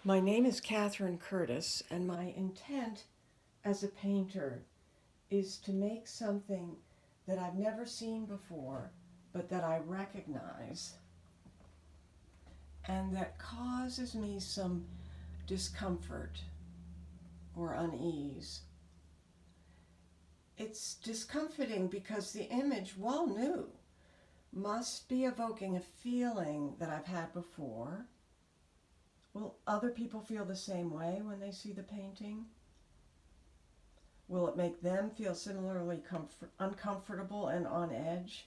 My name is Catherine Curtis, and my intent as a painter is to make something that I've never seen before, but that I recognize, and that causes me some discomfort or unease. It's discomforting because the image, while new, must be evoking a feeling that I've had before. Will other people feel the same way when they see the painting? Will it make them feel similarly uncomfortable and on edge?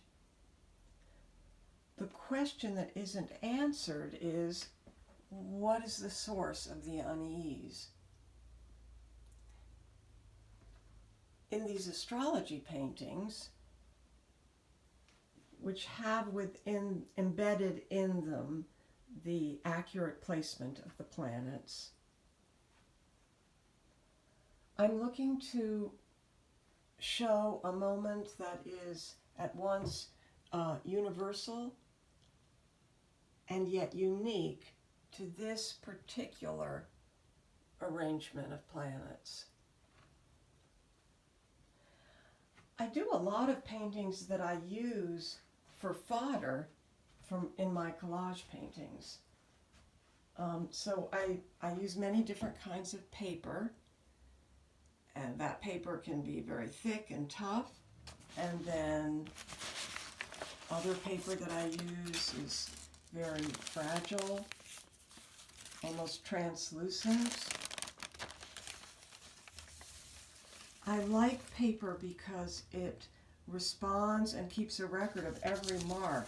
The question that isn't answered is, what is the source of the unease? In these astrology paintings, which have embedded in them the accurate placement of the planets, I'm looking to show a moment that is at once universal and yet unique to this particular arrangement of planets. I do a lot of paintings that I use for fodder in my collage paintings. So I use many different kinds of paper, and that paper can be very thick and tough, and then other paper that I use is very fragile, almost translucent. I like paper because it responds and keeps a record of every mark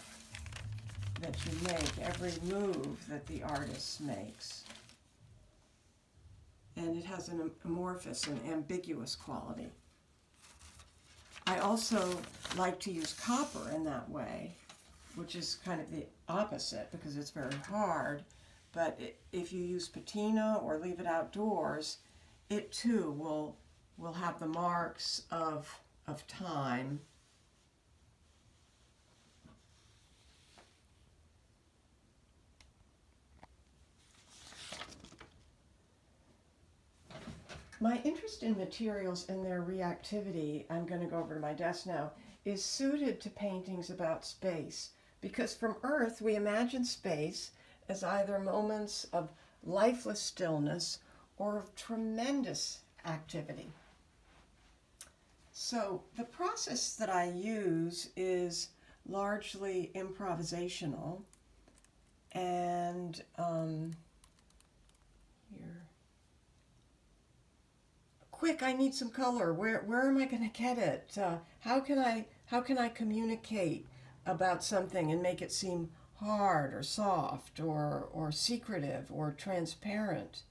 that you make, every move that the artist makes. And it has an amorphous and ambiguous quality. I also like to use copper in that way, which is kind of the opposite because it's very hard. But if you use patina or leave it outdoors, it too will have the marks of time. My interest in materials and their reactivity, I'm going to go over to my desk now, is suited to paintings about space, because from Earth we imagine space as either moments of lifeless stillness or of tremendous activity. So the process that I use is largely improvisational, and here. Quick, I need some color. Where am I going to get it? How can I communicate about something and make it seem hard or soft or secretive or transparent?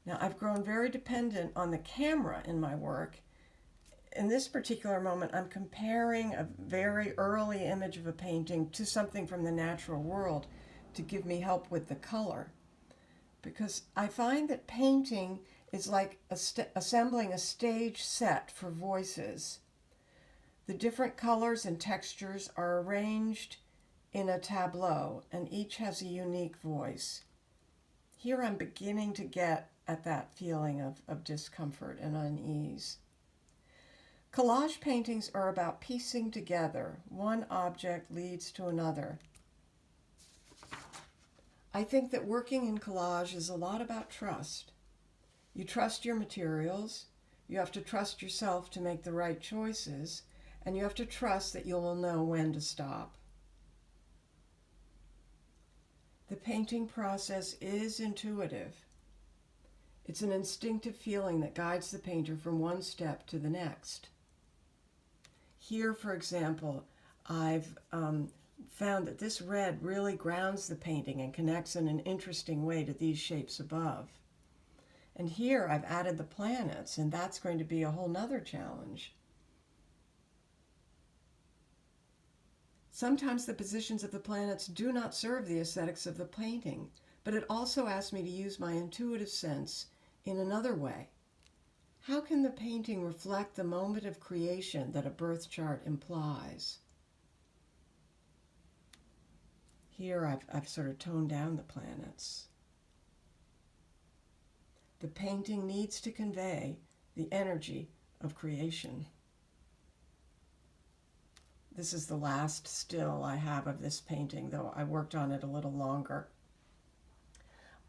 Now, I've grown very dependent on the camera in my work. In this particular moment, I'm comparing a very early image of a painting to something from the natural world to give me help with the color. Because I find that painting is like assembling a stage set for voices. The different colors and textures are arranged in a tableau, and each has a unique voice. Here I'm beginning to get at that feeling of discomfort and unease. Collage paintings are about piecing together. One object leads to another. I think that working in collage is a lot about trust. You trust your materials, you have to trust yourself to make the right choices, and you have to trust that you will know when to stop. The painting process is intuitive. It's an instinctive feeling that guides the painter from one step to the next. Here, for example, I've found that this red really grounds the painting and connects in an interesting way to these shapes above. And here I've added the planets, and that's going to be a whole nother challenge. Sometimes the positions of the planets do not serve the aesthetics of the painting, but it also asks me to use my intuitive sense in another way. How can the painting reflect the moment of creation that a birth chart implies? Here I've sort of toned down the planets. The painting needs to convey the energy of creation. This is the last still I have of this painting, though I worked on it a little longer.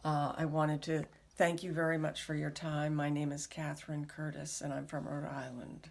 I wanted to thank you very much for your time. My name is Catherine Curtis, and I'm from Rhode Island.